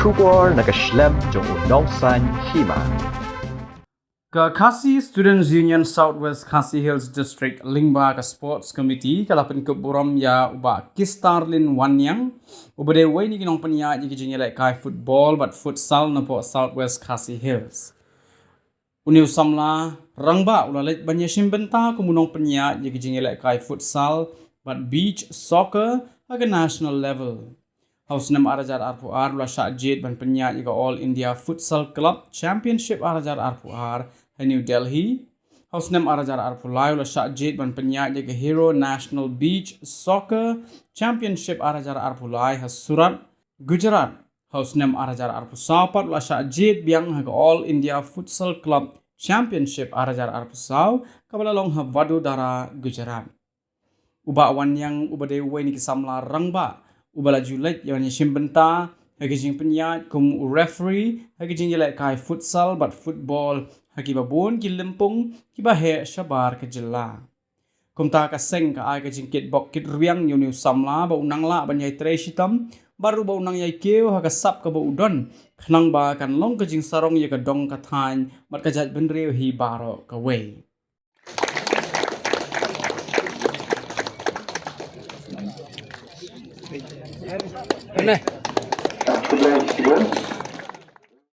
Shubor nakaslem jong unongsan Hima. Ka Khasi Students Union Southwest Khasi Hills District Lingba ka Sports Committee kala Pynkup Burom ya uba Kisstarlin Wanniang ubade way ni kinong panya ni kijingile kai football but futsal na po Southwest Khasi Hills. Uniu samla rangba ulalit banya simbenta kumunong panya ni kijingile kai futsal but beach soccer aga national level. Haus nam arajar RPR la Swkhd ban penya ni All India Futsal Club Championship arajar RPR in New Delhi. Haus nam arajar RPR la Swkhd ban penya ni Hero National Beach Soccer Championship arajar RPR ha Surat Gujarat. Haus nam arajar RPR la Swkhd biang ha All India Futsal Club Championship arajar RPR kabala long ha Vadodara Gujarat. Uba Wanniang ubade way ni kisamla rangba ubala julet yang simbenta hagijing penyat kum referee hagijing jelek kai futsal but football hagi babon ki lempung ki bahe shabar ke jela kum ta ka seng ka ai hagijing kit bok kit riang yu samla ba unang la banyai treshitam baru ba unang yai keu ha ka sap ka ba udon khnang ba kan long hagijing sarong ye ka dong ka than mat ka jat benreu hi baro ka wei Này